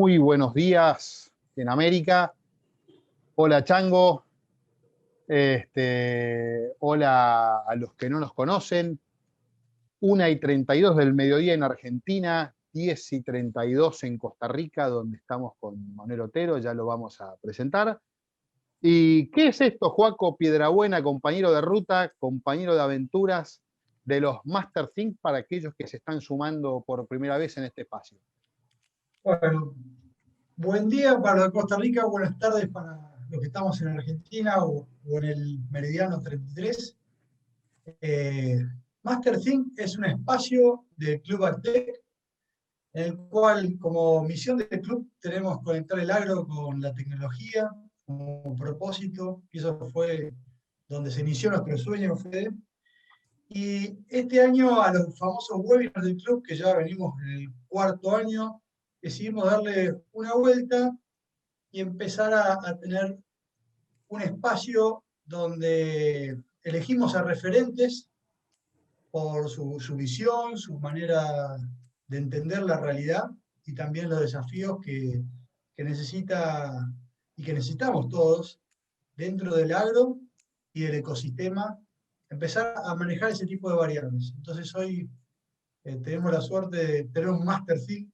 Muy buenos días en América. Hola Chango. Hola a los que no nos conocen. 1:32 del mediodía en Argentina, 10:32 en Costa Rica, donde estamos con Manuel Otero, ya lo vamos a presentar. ¿Y qué es esto, Joaco Piedrabuena, compañero de ruta, compañero de aventuras de los Master Think para aquellos que se están sumando por primera vez en este espacio? Bueno, buen día para los de Costa Rica, buenas tardes para los que estamos en Argentina o en el Meridiano 33. Master Think es un espacio del Club Actec, en el cual como misión del club tenemos conectar el agro con la tecnología como propósito, y eso fue donde se inició nuestro sueño, Fede. Y este año a los famosos webinars del club, que ya venimos en el cuarto año, decidimos darle una vuelta y empezar a tener un espacio donde elegimos a referentes por su visión, su manera de entender la realidad y también los desafíos que necesita y que necesitamos todos dentro del agro y del ecosistema, empezar a manejar ese tipo de variables. Entonces hoy tenemos la suerte de tener un Master Think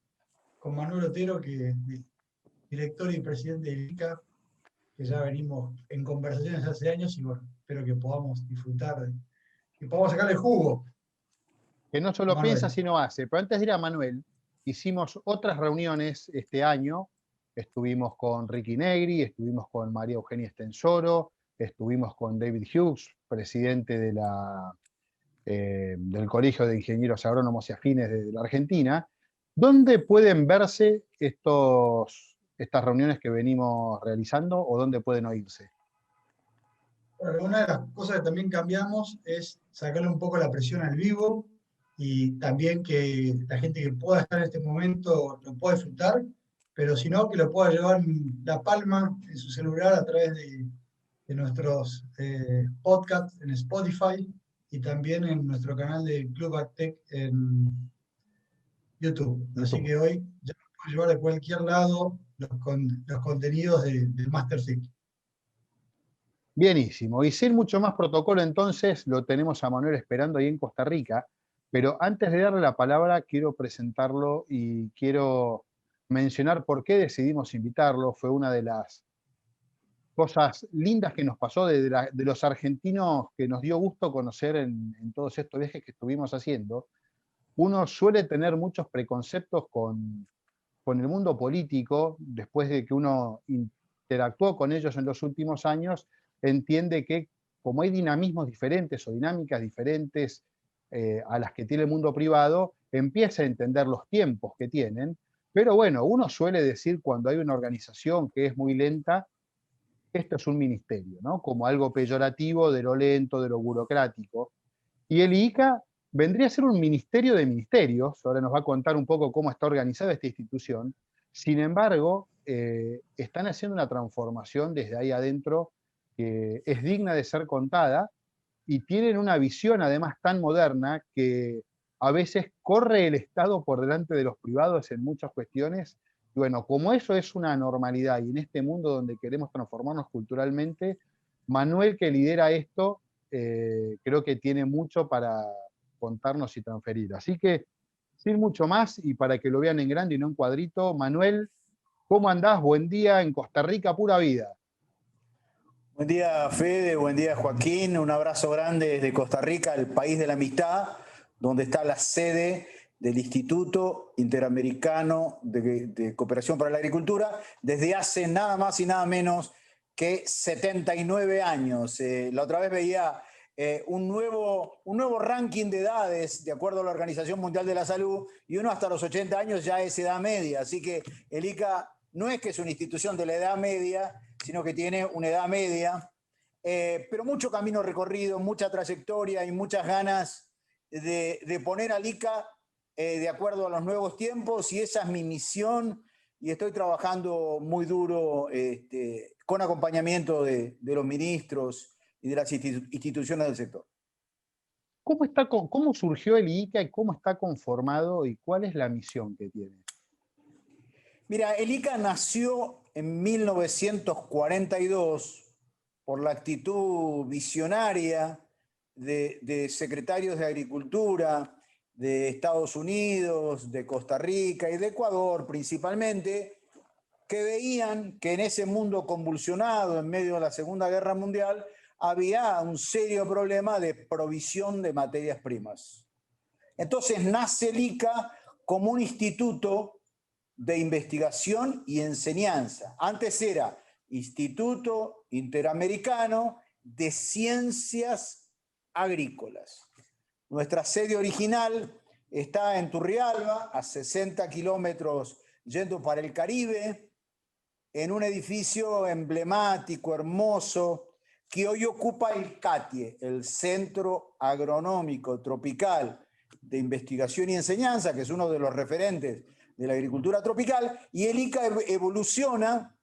con Manuel Otero, que es director y presidente del ICA, que ya venimos en conversaciones hace años y bueno, espero que podamos disfrutar y podamos sacarle jugo. Que no solo piensa, sino hace. Pero antes de ir a Manuel, hicimos otras reuniones este año. Estuvimos con Ricky Negri, estuvimos con María Eugenia Estensoro, estuvimos con David Hughes, presidente de del Colegio de Ingenieros Agrónomos y Afines de la Argentina. ¿Dónde pueden verse estas reuniones que venimos realizando o dónde pueden oírse? Bueno, una de las cosas que también cambiamos es sacarle un poco la presión al vivo y también que la gente que pueda estar en este momento lo pueda disfrutar, pero si no, que lo pueda llevar en la palma en su celular a través de nuestros podcasts en Spotify y también en nuestro canal de Club Actec en YouTube. Así que hoy ya lo puedo llevar de cualquier lado los contenidos del Master Think. Bienísimo. Y sin mucho más protocolo, entonces, lo tenemos a Manuel esperando ahí en Costa Rica. Pero antes de darle la palabra, quiero presentarlo y quiero mencionar por qué decidimos invitarlo. Fue una de las cosas lindas que nos pasó de los argentinos que nos dio gusto conocer en todos estos viajes que estuvimos haciendo. Uno suele tener muchos preconceptos con el mundo político, después de que uno interactuó con ellos en los últimos años, entiende que como hay dinamismos diferentes o dinámicas diferentes a las que tiene el mundo privado, empieza a entender los tiempos que tienen. Pero bueno, uno suele decir cuando hay una organización que es muy lenta, esto es un ministerio, ¿no? Como algo peyorativo de lo lento, de lo burocrático. Y el IICA vendría a ser un ministerio de ministerios, ahora nos va a contar un poco cómo está organizada esta institución. Sin embargo, están haciendo una transformación desde ahí adentro que es digna de ser contada y tienen una visión además tan moderna que a veces corre el Estado por delante de los privados en muchas cuestiones. Y bueno, como eso es una normalidad y en este mundo donde queremos transformarnos culturalmente, Manuel, que lidera esto, creo que tiene mucho para contarnos y transferir. Así que, sin mucho más, y para que lo vean en grande y no en cuadrito, Manuel, ¿cómo andás? Buen día en Costa Rica, pura vida. Buen día, Fede, buen día, Joaquín. Un abrazo grande desde Costa Rica, el país de la amistad, donde está la sede del Instituto Interamericano de Cooperación para la Agricultura, desde hace nada más y nada menos que 79 años. La otra vez veía un nuevo ranking de edades, de acuerdo a la Organización Mundial de la Salud, y uno hasta los 80 años ya es edad media. Así que el ICA no es que es una institución de la edad media, sino que tiene una edad media, pero mucho camino recorrido, mucha trayectoria y muchas ganas de poner al ICA de acuerdo a los nuevos tiempos, y esa es mi misión, y estoy trabajando muy duro con acompañamiento de los ministros y de las instituciones del sector. ¿Cómo surgió el IICA y cómo está conformado y cuál es la misión que tiene? Mira, el ICA nació en 1942 por la actitud visionaria de secretarios de Agricultura de Estados Unidos, de Costa Rica y de Ecuador principalmente, que veían que en ese mundo convulsionado en medio de la Segunda Guerra Mundial había un serio problema de provisión de materias primas. Entonces nace el ICA como un instituto de investigación y enseñanza. Antes era Instituto Interamericano de Ciencias Agrícolas. Nuestra sede original está en Turrialba, a 60 kilómetros yendo para el Caribe, en un edificio emblemático, hermoso, que hoy ocupa el CATIE, el Centro Agronómico Tropical de Investigación y Enseñanza, que es uno de los referentes de la agricultura tropical, y el ICA evoluciona,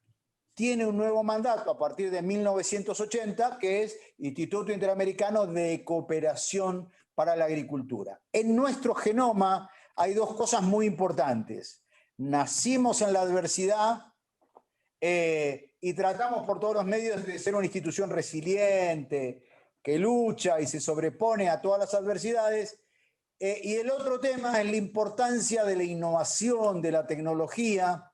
tiene un nuevo mandato a partir de 1980, que es Instituto Interamericano de Cooperación para la Agricultura. En nuestro genoma hay dos cosas muy importantes. Nacimos en la adversidad y tratamos por todos los medios de ser una institución resiliente, que lucha y se sobrepone a todas las adversidades. Y el otro tema es la importancia de la innovación, de la tecnología.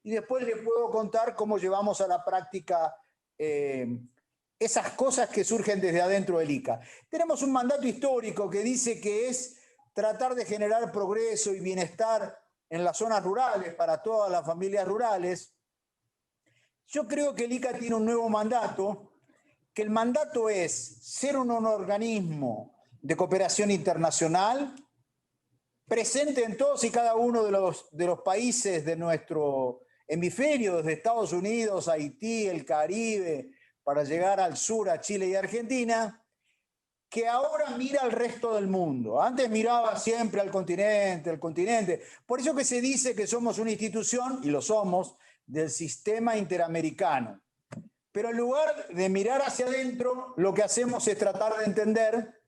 Y después les puedo contar cómo llevamos a la práctica esas cosas que surgen desde adentro del ICA. Tenemos un mandato histórico que dice que es tratar de generar progreso y bienestar en las zonas rurales para todas las familias rurales. Yo creo que el ICA tiene un nuevo mandato, que el mandato es ser un organismo de cooperación internacional, presente en todos y cada uno de los países de nuestro hemisferio, desde Estados Unidos, Haití, el Caribe, para llegar al sur, a Chile y Argentina, que ahora mira al resto del mundo. Antes miraba siempre al continente. Por eso que se dice que somos una institución, y lo somos, del sistema interamericano. Pero en lugar de mirar hacia adentro, lo que hacemos es tratar de entender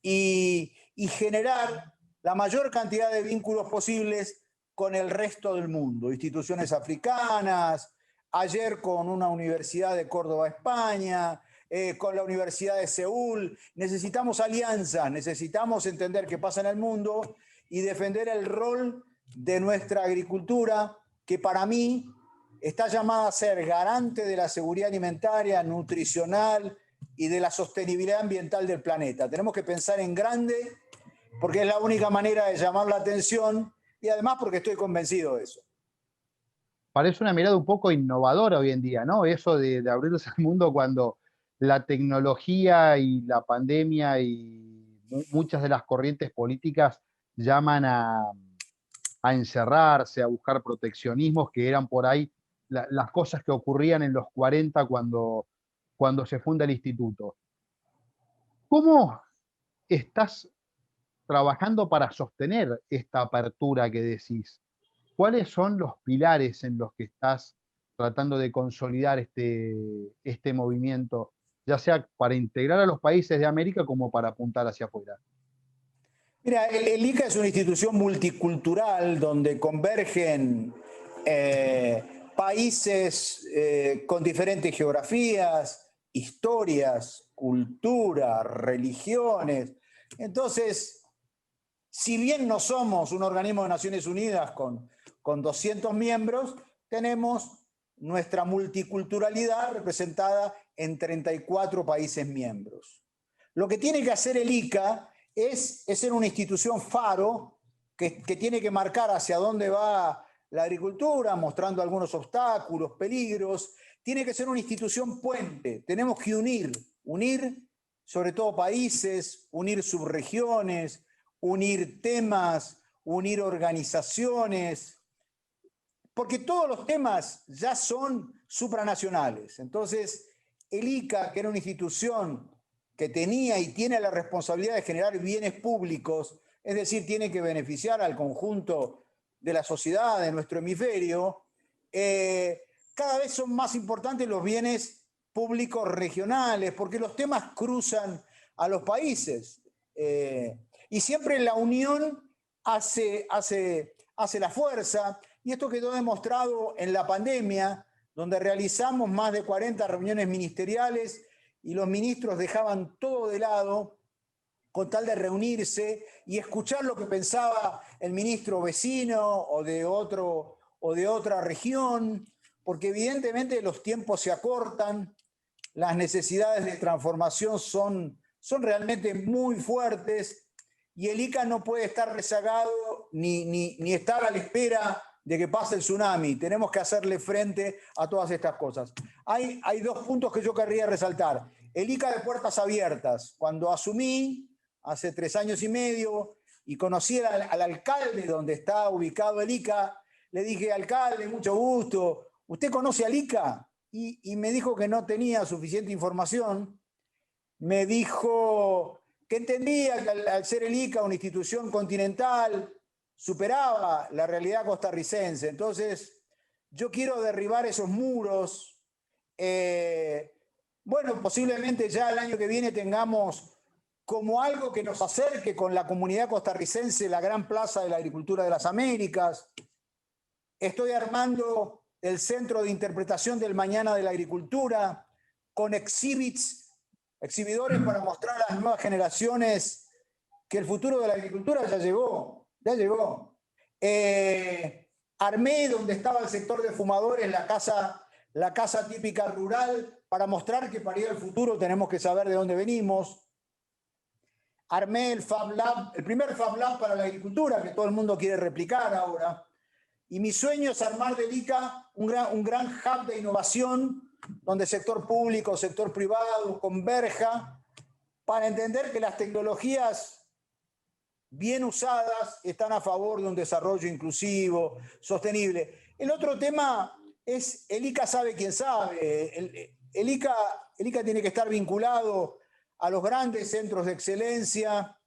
y generar la mayor cantidad de vínculos posibles con el resto del mundo. Instituciones africanas, ayer con una universidad de Córdoba, España, con la Universidad de Seúl. Necesitamos alianzas, necesitamos entender qué pasa en el mundo y defender el rol de nuestra agricultura, que para mí está llamada a ser garante de la seguridad alimentaria, nutricional y de la sostenibilidad ambiental del planeta. Tenemos que pensar en grande porque es la única manera de llamar la atención y además porque estoy convencido de eso. Parece una mirada un poco innovadora hoy en día, ¿no? Eso de abrirse al mundo cuando la tecnología y la pandemia y muchas de las corrientes políticas llaman a encerrarse, a buscar proteccionismos que eran por ahí las cosas que ocurrían en los 40 cuando se funda el instituto. ¿Cómo estás trabajando para sostener esta apertura que decís? ¿Cuáles son los pilares en los que estás tratando de consolidar este movimiento, ya sea para integrar a los países de América como para apuntar hacia afuera? Mira, el ICA es una institución multicultural donde convergen países con diferentes geografías, historias, cultura, religiones. Entonces, si bien no somos un organismo de Naciones Unidas con 200 miembros, tenemos nuestra multiculturalidad representada en 34 países miembros. Lo que tiene que hacer el ICA es ser una institución faro que tiene que marcar hacia dónde va la agricultura, mostrando algunos obstáculos, peligros. Tiene que ser una institución puente. Tenemos que unir sobre todo países, unir subregiones, unir temas, unir organizaciones, porque todos los temas ya son supranacionales. Entonces, el ICA, que era una institución que tenía y tiene la responsabilidad de generar bienes públicos, es decir, tiene que beneficiar al conjunto de la sociedad, de nuestro hemisferio, cada vez son más importantes los bienes públicos regionales, porque los temas cruzan a los países. Y siempre la unión hace la fuerza, Y esto quedó demostrado en la pandemia, donde realizamos más de 40 reuniones ministeriales y los ministros dejaban todo de lado con tal de reunirse y escuchar lo que pensaba el ministro vecino o de otra región, porque evidentemente los tiempos se acortan, las necesidades de transformación son realmente muy fuertes y el ICA no puede estar rezagado ni estar a la espera de que pase el tsunami. Tenemos que hacerle frente a todas estas cosas. Hay dos puntos que yo querría resaltar. El ICA de puertas abiertas. Cuando asumí, hace 3 años y medio, y conocí al alcalde donde está ubicado el ICA, le dije, alcalde, mucho gusto, ¿usted conoce al ICA? Y me dijo que no tenía suficiente información. Me dijo que entendía que al ser el ICA una institución continental, superaba la realidad costarricense. Entonces, yo quiero derribar esos muros. Bueno, posiblemente ya el año que viene tengamos como algo que nos acerque con la comunidad costarricense la Gran Plaza de la Agricultura de las Américas. Estoy armando el Centro de Interpretación del Mañana de la Agricultura con exhibidores para mostrar a las nuevas generaciones que el futuro de la agricultura ya llegó. Armé donde estaba el sector de fumadores, la casa típica rural, para mostrar que para ir al futuro tenemos que saber de dónde venimos. Armé el Fab Lab, el primer Fab Lab para la agricultura, que todo el mundo quiere replicar ahora. Y mi sueño es armar del ICA un gran hub de innovación donde sector público, sector privado converja para entender que las tecnologías bien usadas están a favor de un desarrollo inclusivo, sostenible. El otro tema es el ICA sabe quién sabe. El ICA tiene que estar vinculado a los grandes centros de excelencia,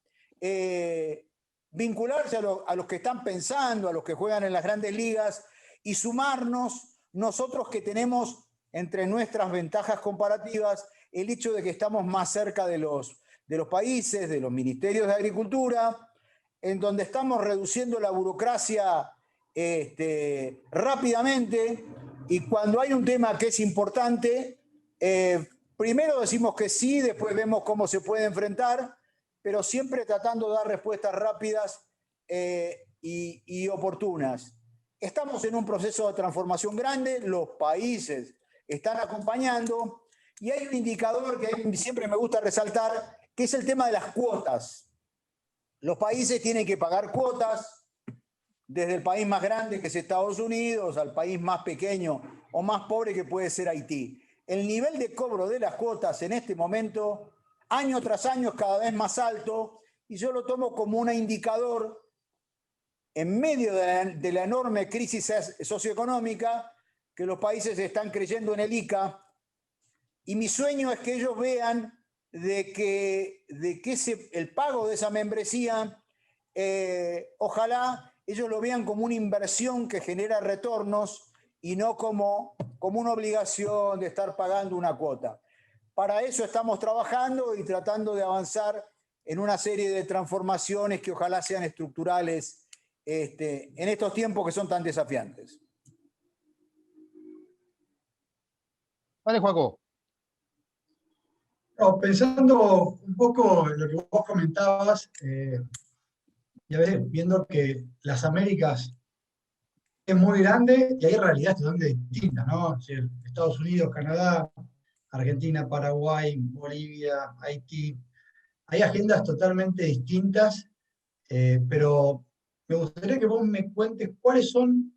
vincularse a los que están pensando, a los que juegan en las grandes ligas y sumarnos nosotros que tenemos entre nuestras ventajas comparativas el hecho de que estamos más cerca de los países, de los ministerios de agricultura, en donde estamos reduciendo la burocracia rápidamente y cuando hay un tema que es importante, primero decimos que sí, después vemos cómo se puede enfrentar, pero siempre tratando de dar respuestas rápidas y oportunas. Estamos en un proceso de transformación grande, los países están acompañando y hay un indicador que siempre me gusta resaltar, que es el tema de las cuotas. Los países tienen que pagar cuotas, desde el país más grande que es Estados Unidos al país más pequeño o más pobre que puede ser Haití. El nivel de cobro de las cuotas en este momento, año tras año, es cada vez más alto y yo lo tomo como un indicador en medio de la enorme crisis socioeconómica que los países están creyendo en el ICA y mi sueño es que ellos vean de que el pago de esa membresía, ojalá ellos lo vean como una inversión que genera retornos y no como una obligación de estar pagando una cuota. Para eso estamos trabajando y tratando de avanzar en una serie de transformaciones que ojalá sean estructurales en estos tiempos que son tan desafiantes. Vale, Joaco. No, pensando un poco en lo que vos comentabas, y a ver, viendo que las Américas es muy grande y hay realidades totalmente distintas, ¿no? Es decir, Estados Unidos, Canadá, Argentina, Paraguay, Bolivia, Haití, hay agendas totalmente distintas, pero me gustaría que vos me cuentes cuáles son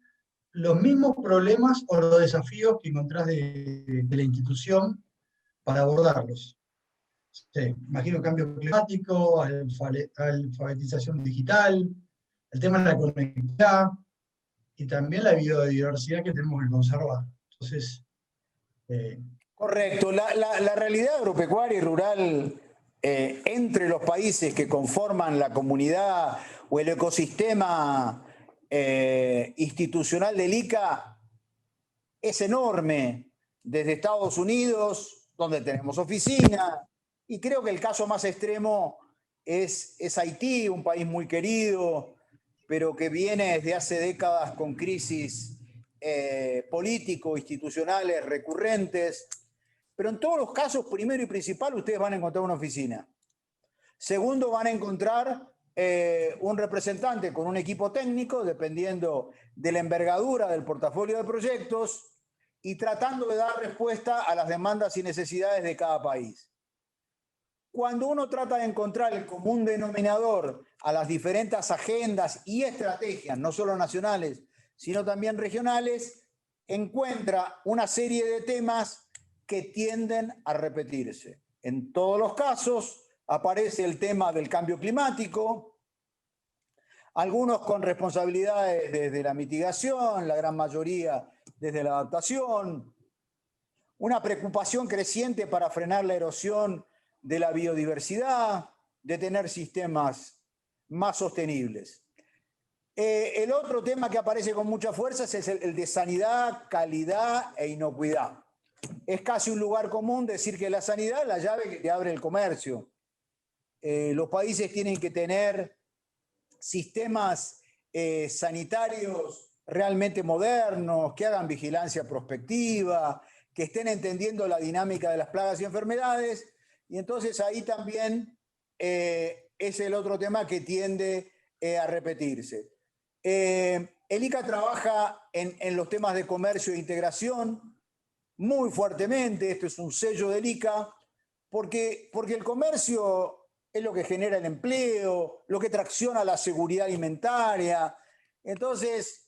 los mismos problemas o los desafíos que encontrás de la institución para abordarlos. Sí, imagino cambio climático, alfabetización digital, el tema de la conectividad y también la biodiversidad que tenemos que conservar. Entonces, correcto. La realidad agropecuaria y rural entre los países que conforman la comunidad o el ecosistema institucional del ICA es enorme. Desde Estados Unidos, donde tenemos oficina, y creo que el caso más extremo es Haití, un país muy querido, pero que viene desde hace décadas con crisis político-institucionales recurrentes. Pero en todos los casos, primero y principal, ustedes van a encontrar una oficina. Segundo, van a encontrar un representante con un equipo técnico, dependiendo de la envergadura del portafolio de proyectos, y tratando de dar respuesta a las demandas y necesidades de cada país. Cuando uno trata de encontrar el común denominador a las diferentes agendas y estrategias, no solo nacionales, sino también regionales, encuentra una serie de temas que tienden a repetirse. En todos los casos aparece el tema del cambio climático, algunos con responsabilidades desde la mitigación, la gran mayoría desde la adaptación, una preocupación creciente para frenar la erosión de la biodiversidad, de tener sistemas más sostenibles. El otro tema que aparece con mucha fuerza es el de sanidad, calidad e inocuidad. Es casi un lugar común decir que la sanidad es la llave que te abre el comercio. Los países tienen que tener sistemas sanitarios realmente modernos, que hagan vigilancia prospectiva, que estén entendiendo la dinámica de las plagas y enfermedades, y entonces ahí también es el otro tema que tiende a repetirse. El ICA trabaja en los temas de comercio e integración muy fuertemente. Esto es un sello del ICA, porque el comercio es lo que genera el empleo, lo que tracciona la seguridad alimentaria. Entonces,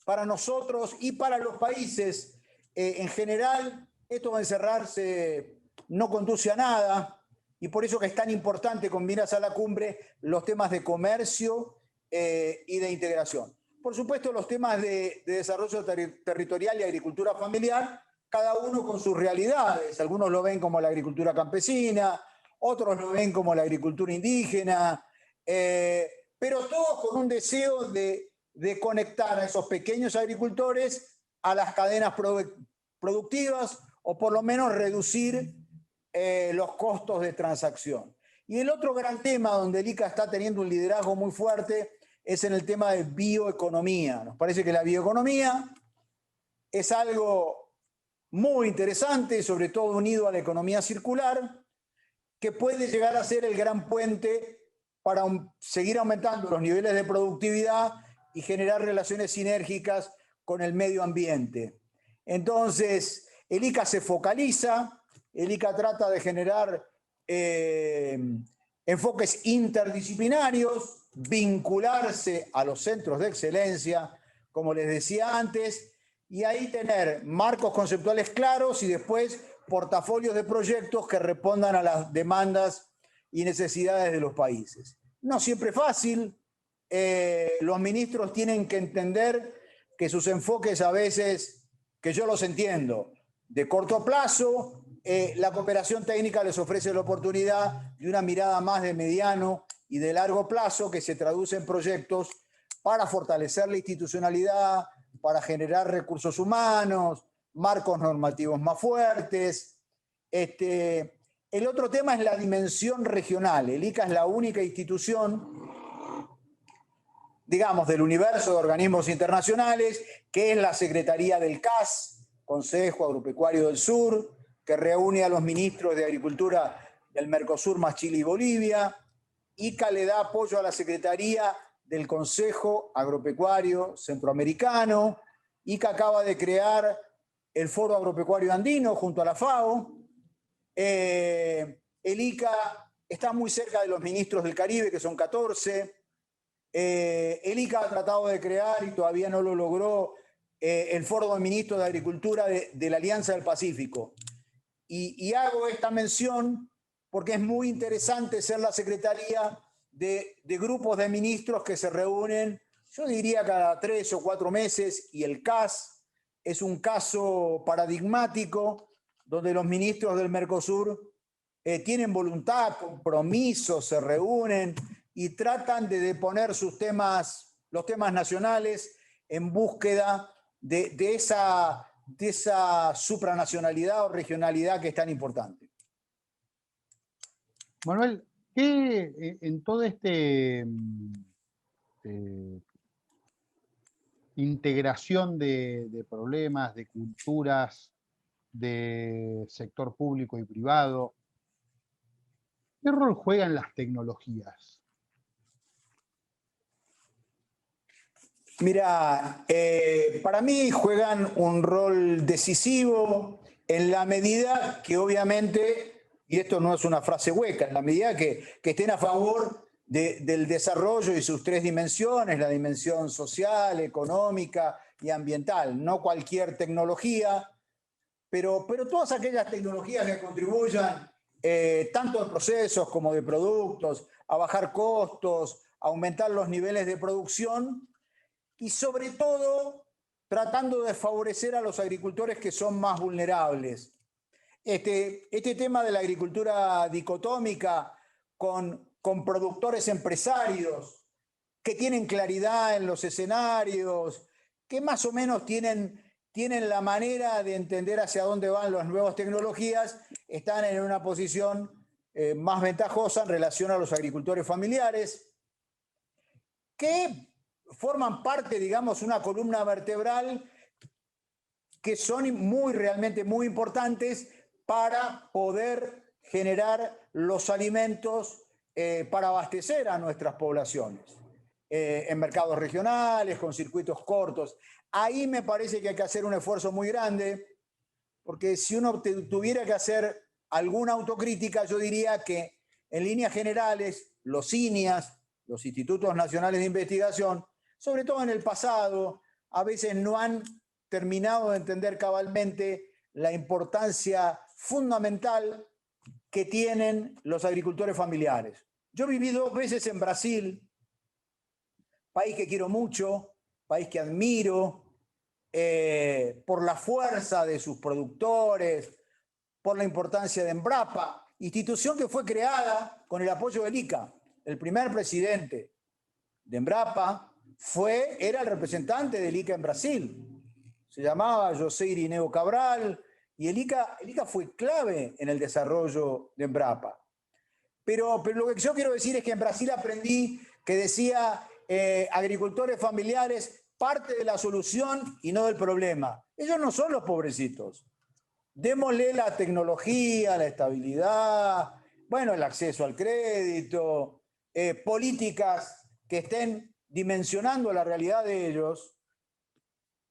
para nosotros y para los países en general, esto va a encerrarse, no conduce a nada, y por eso que es tan importante combinarse a la cumbre los temas de comercio y de integración. Por supuesto, los temas de desarrollo territorial y agricultura familiar, cada uno con sus realidades. Algunos lo ven como la agricultura campesina, otros lo ven como la agricultura indígena, pero todos con un deseo de conectar a esos pequeños agricultores a las cadenas productivas, o por lo menos reducir los costos de transacción. Y el otro gran tema donde el ICA está teniendo un liderazgo muy fuerte es en el tema de bioeconomía. Nos parece que la bioeconomía es algo muy interesante, sobre todo unido a la economía circular, que puede llegar a ser el gran puente para seguir aumentando los niveles de productividad y generar relaciones sinérgicas con el medio ambiente. Entonces, el ICA se focaliza, el ICA trata de generar enfoques interdisciplinarios, vincularse a los centros de excelencia, como les decía antes, y ahí tener marcos conceptuales claros y después portafolios de proyectos que respondan a las demandas y necesidades de los países. No siempre fácil. Los ministros tienen que entender que sus enfoques a veces, que yo los entiendo, de corto plazo, la cooperación técnica les ofrece la oportunidad de una mirada más de mediano y de largo plazo que se traduce en proyectos para fortalecer la institucionalidad, para generar recursos humanos, marcos normativos más fuertes. El otro tema es la dimensión regional. El ICA es la única institución, digamos, del universo de organismos internacionales, que es la Secretaría del CAS, Consejo Agropecuario del Sur, que reúne a los ministros de Agricultura del Mercosur más Chile y Bolivia. ICA le da apoyo a la Secretaría del Consejo Agropecuario Centroamericano. ICA acaba de crear el Foro Agropecuario Andino junto a la FAO. El ICA está muy cerca de los ministros del Caribe, que son 14. El ICA ha tratado de crear, y todavía no lo logró, el Foro de Ministros de Agricultura de la Alianza del Pacífico. Y hago esta mención porque es muy interesante ser la secretaría de grupos de ministros que se reúnen, yo diría, cada 3 o 4 meses, y el CAS es un caso paradigmático donde los ministros del Mercosur tienen voluntad, compromiso, se reúnen y tratan de deponer los temas nacionales en búsqueda de esa supranacionalidad o regionalidad que es tan importante. Manuel, ¿qué en todo este integración de problemas, de culturas, de sector público y privado. ¿Qué rol juegan las tecnologías? Mira, para mí juegan un rol decisivo en la medida que obviamente, y esto no es una frase hueca, en la medida que estén a favor del desarrollo y sus tres dimensiones, la dimensión social, económica y ambiental, no cualquier tecnología, pero todas aquellas tecnologías que contribuyan tanto de procesos como de productos, a bajar costos, a aumentar los niveles de producción, y sobre todo tratando de favorecer a los agricultores que son más vulnerables. Este tema de la agricultura dicotómica con productores empresarios que tienen claridad en los escenarios, que más o menos tienen la manera de entender hacia dónde van las nuevas tecnologías, están en una posición más ventajosa en relación a los agricultores familiares, que forman parte, digamos, una columna vertebral que son realmente muy importantes para poder generar los alimentos para abastecer a nuestras poblaciones en mercados regionales, con circuitos cortos. Ahí me parece que hay que hacer un esfuerzo muy grande, porque si uno tuviera que hacer alguna autocrítica, yo diría que en líneas generales los INIAS, los Institutos Nacionales de Investigación, sobre todo en el pasado, a veces no han terminado de entender cabalmente la importancia fundamental que tienen los agricultores familiares. Yo viví 2 veces en Brasil, país que quiero mucho, país que admiro, por la fuerza de sus productores, por la importancia de Embrapa, institución que fue creada con el apoyo del ICA. El primer presidente de Embrapa era el representante del ICA en Brasil. Se llamaba José Irineo Cabral, y el ICA fue clave en el desarrollo de Embrapa. Pero lo que yo quiero decir es que en Brasil aprendí que decía agricultores familiares, parte de la solución y no del problema. Ellos no son los pobrecitos. Démosle la tecnología, la estabilidad, bueno, el acceso al crédito, políticas que estén dimensionando la realidad de ellos.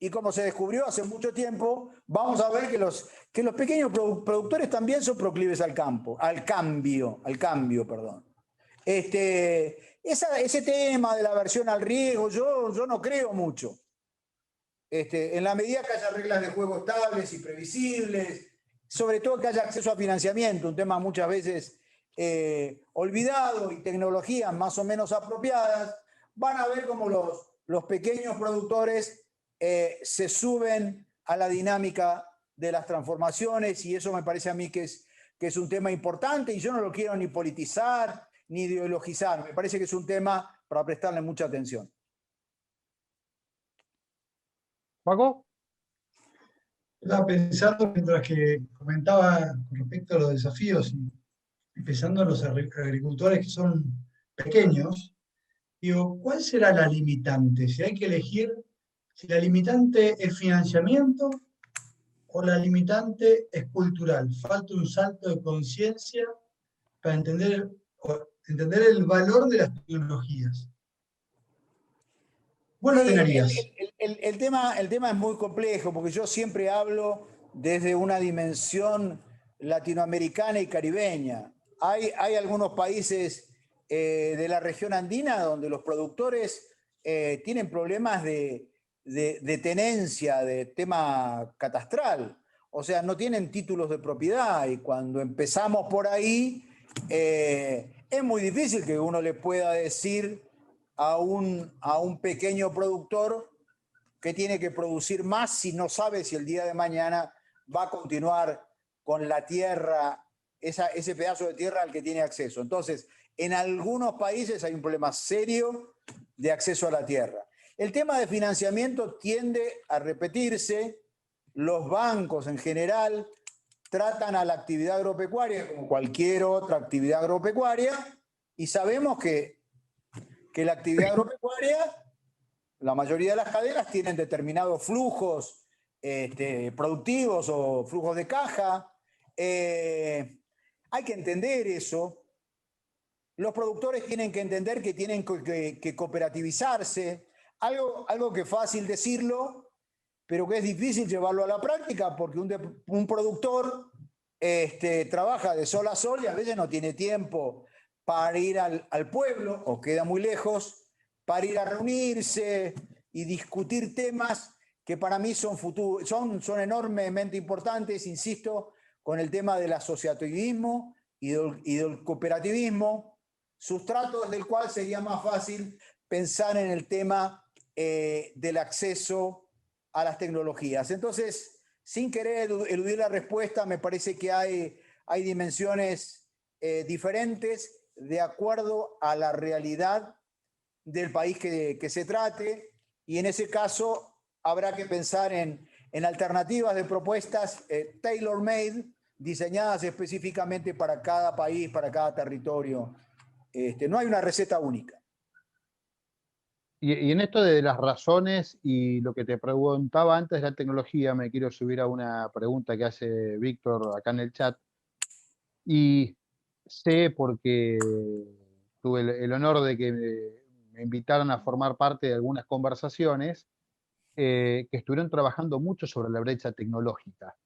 Y como se descubrió hace mucho tiempo, vamos a ver que los pequeños productores también son proclives al cambio. Ese tema de la aversión al riesgo, yo no creo mucho. En la medida que haya reglas de juego estables y previsibles, sobre todo que haya acceso a financiamiento, un tema muchas veces olvidado, y tecnologías más o menos apropiadas, van a ver cómo los pequeños productores se suben a la dinámica de las transformaciones, y eso me parece a mí que es un tema importante, y yo no lo quiero ni politizar ni ideologizar, me parece que es un tema para prestarle mucha atención. ¿Paco? Estaba pensando mientras que comentaba con respecto a los desafíos y pensando en los agricultores que son pequeños, digo, ¿cuál será la limitante? Si hay que elegir, si la limitante es financiamiento o la limitante es cultural. Falta un salto de conciencia para entender el valor de las tecnologías. ¿Vos lo opinarías? El tema es muy complejo, porque yo siempre hablo desde una dimensión latinoamericana y caribeña. Hay algunos países de la región andina donde los productores tienen problemas de tenencia, de tema catastral. O sea, no tienen títulos de propiedad, y cuando empezamos por ahí, es muy difícil que uno le pueda decir a un pequeño productor que tiene que producir más si no sabe si el día de mañana va a continuar con la tierra, ese pedazo de tierra al que tiene acceso. Entonces, en algunos países hay un problema serio de acceso a la tierra. El tema de financiamiento tiende a repetirse. Los bancos en general tratan a la actividad agropecuaria como cualquier otra actividad agropecuaria, y sabemos que la actividad agropecuaria La mayoría de las cadenas tienen determinados flujos productivos o flujos de caja. Hay que entender eso. Los productores tienen que entender que tienen que cooperativizarse. Algo que es fácil decirlo, pero que es difícil llevarlo a la práctica, porque un productor trabaja de sol a sol y a veces no tiene tiempo para ir al pueblo, o queda muy lejos, para ir a reunirse y discutir temas que para mí son enormemente importantes, insisto, con el tema del asociativismo y del cooperativismo, sustratos del cual sería más fácil pensar en el tema del acceso a las tecnologías. Entonces, sin querer eludir la respuesta, me parece que hay dimensiones diferentes de acuerdo a la realidad del país que se trate, y en ese caso habrá que pensar en alternativas de propuestas tailor-made, diseñadas específicamente para cada país, para cada territorio. No hay una receta única. Y en esto de las razones y lo que te preguntaba antes de la tecnología, me quiero subir a una pregunta que hace Víctor acá en el chat. Y sé, porque tuve el honor de que me invitaron a formar parte de algunas conversaciones, que estuvieron trabajando mucho sobre la brecha tecnológica.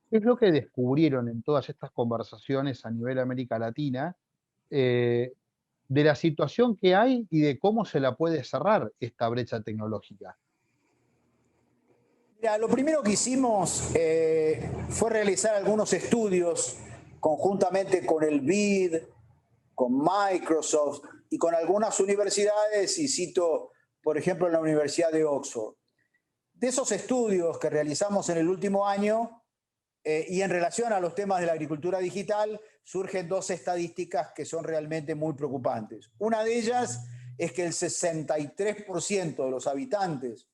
¿Qué es lo que descubrieron en todas estas conversaciones a nivel América Latina, de la situación que hay y de cómo se la puede cerrar esta brecha tecnológica? Mira, lo primero que hicimos fue realizar algunos estudios conjuntamente con el BID, con Microsoft y con algunas universidades, y cito, por ejemplo, la Universidad de Oxford. De esos estudios que realizamos en el último año, y en relación a los temas de la agricultura digital, surgen dos estadísticas que son realmente muy preocupantes. Una de ellas es que el 63% de los habitantes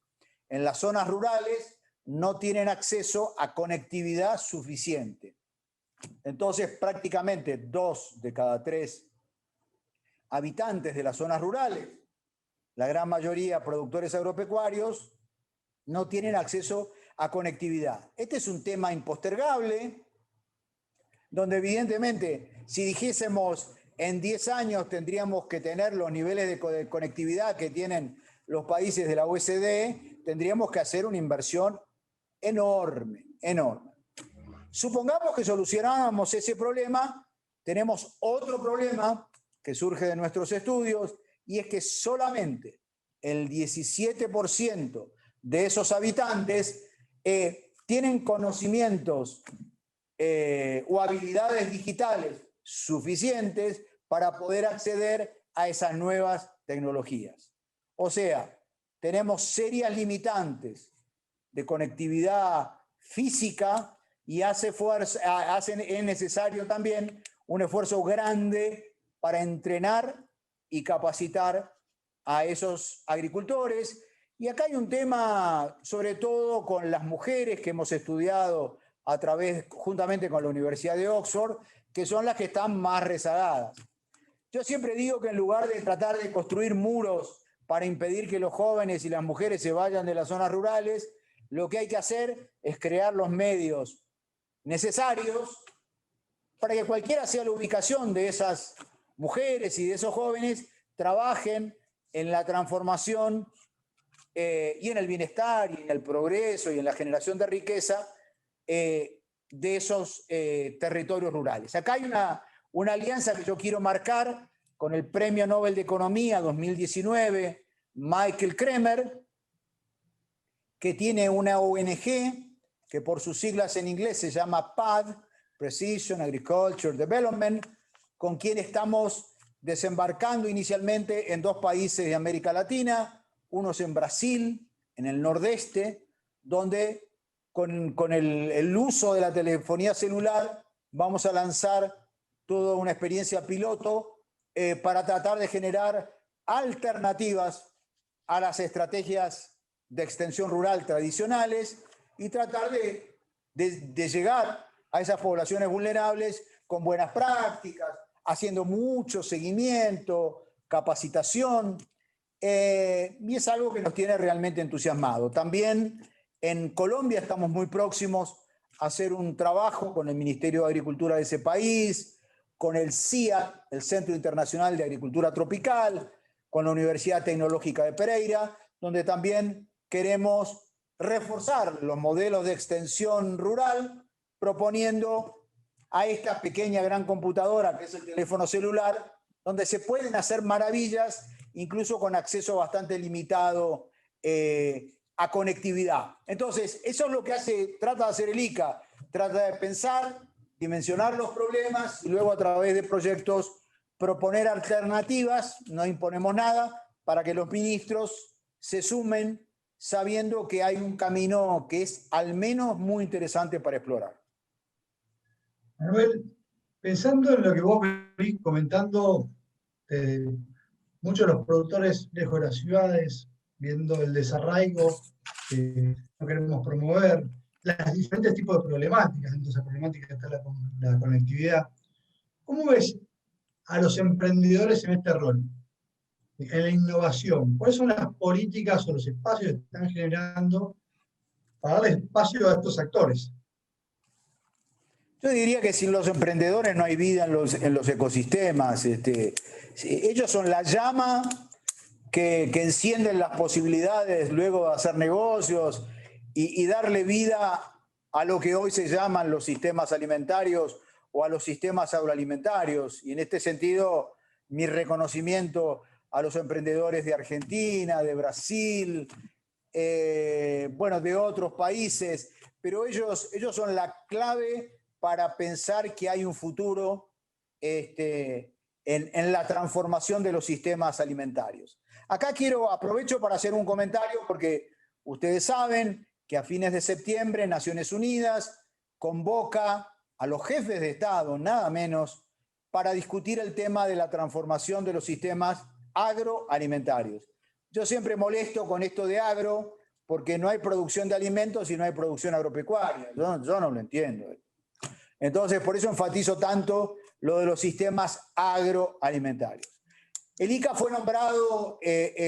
en las zonas rurales no tienen acceso a conectividad suficiente. Entonces, prácticamente 2 de cada 3 habitantes de las zonas rurales, la gran mayoría productores agropecuarios, no tienen acceso a conectividad. Este es un tema impostergable, donde evidentemente, si dijésemos en 10 años tendríamos que tener los niveles de conectividad que tienen los países de la OECD, tendríamos que hacer una inversión enorme, enorme. Supongamos que solucionáramos ese problema, tenemos otro problema que surge de nuestros estudios, y es que solamente el 17% de esos habitantes tienen conocimientos o habilidades digitales suficientes para poder acceder a esas nuevas tecnologías. O sea, tenemos serias limitantes de conectividad física, y es necesario también un esfuerzo grande para entrenar y capacitar a esos agricultores. Y acá hay un tema, sobre todo con las mujeres que hemos estudiado juntamente con la Universidad de Oxford, que son las que están más rezagadas. Yo siempre digo que en lugar de tratar de construir muros para impedir que los jóvenes y las mujeres se vayan de las zonas rurales, lo que hay que hacer es crear los medios necesarios para que cualquiera sea la ubicación de esas mujeres y de esos jóvenes, trabajen en la transformación y en el bienestar y en el progreso y en la generación de riqueza de esos territorios rurales. Acá hay una alianza que yo quiero marcar con el Premio Nobel de Economía 2019, Michael Kremer, que tiene una ONG que por sus siglas en inglés se llama PAD, Precision Agriculture Development, con quien estamos desembarcando inicialmente en 2 países de América Latina, unos en Brasil, en el nordeste, donde con el uso de la telefonía celular vamos a lanzar toda una experiencia piloto para tratar de generar alternativas a las estrategias de extensión rural tradicionales y tratar de llegar a esas poblaciones vulnerables con buenas prácticas, haciendo mucho seguimiento, capacitación. y es algo que nos tiene realmente entusiasmados. También en Colombia estamos muy próximos a hacer un trabajo con el Ministerio de Agricultura de ese país, con el CIAT, el Centro Internacional de Agricultura Tropical, con la Universidad Tecnológica de Pereira, donde también queremos reforzar los modelos de extensión rural, proponiendo a esta pequeña gran computadora que es el teléfono celular, donde se pueden hacer maravillas, incluso con acceso bastante limitado a conectividad. Entonces, eso es lo que trata de hacer el ICA, trata de pensar, dimensionar los problemas y luego a través de proyectos proponer alternativas, no imponemos nada, para que los ministros se sumen sabiendo que hay un camino que es al menos muy interesante para explorar. Manuel, pensando en lo que vos venís comentando, muchos de los productores lejos de las ciudades, viendo el desarraigo que no queremos promover, los diferentes tipos de problemáticas, dentro de esa problemática está la conectividad. ¿Cómo ves a los emprendedores en este rol, en la innovación? ¿Cuáles son las políticas o los espacios que están generando para darle espacio a estos actores? Yo diría que sin los emprendedores no hay vida en los ecosistemas. Ellos son la llama que encienden las posibilidades luego de hacer negocios y darle vida a lo que hoy se llaman los sistemas alimentarios o a los sistemas agroalimentarios. Y en este sentido, mi reconocimiento a los emprendedores de Argentina, de Brasil, bueno, de otros países, pero ellos son la clave para pensar que hay un futuro en la transformación de los sistemas alimentarios. Acá aprovecho para hacer un comentario porque ustedes saben que a fines de septiembre Naciones Unidas convoca a los jefes de Estado, nada menos, para discutir el tema de la transformación de los sistemas agroalimentarios. Yo siempre molesto con esto de agro porque no hay producción de alimentos y no hay producción agropecuaria. Yo no lo entiendo. Entonces, por eso enfatizo tanto lo de los sistemas agroalimentarios. El ICA fue nombrado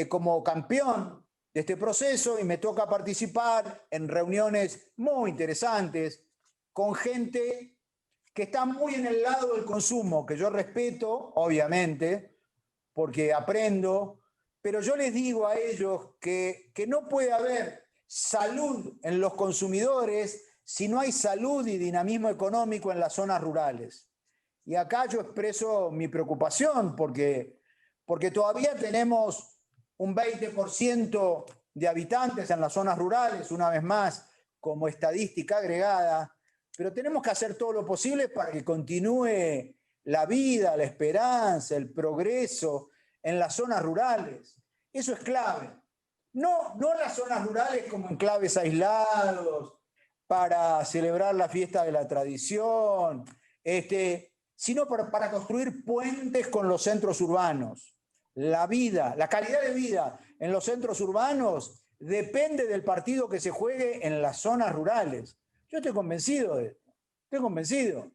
como campeón de este proceso y me toca participar en reuniones muy interesantes con gente que está muy en el lado del consumo, que yo respeto, obviamente, porque aprendo, pero yo les digo a ellos que no puede haber salud en los consumidores si no hay salud y dinamismo económico en las zonas rurales. Y acá yo expreso mi preocupación porque todavía tenemos un 20% de habitantes en las zonas rurales, una vez más, como estadística agregada, pero tenemos que hacer todo lo posible para que continúe la vida, la esperanza, el progreso en las zonas rurales. Eso es clave. No las zonas rurales como enclaves aislados para celebrar la fiesta de la tradición, sino para construir puentes con los centros urbanos. La vida, la calidad de vida en los centros urbanos depende del partido que se juegue en las zonas rurales. Yo estoy convencido de esto, estoy convencido.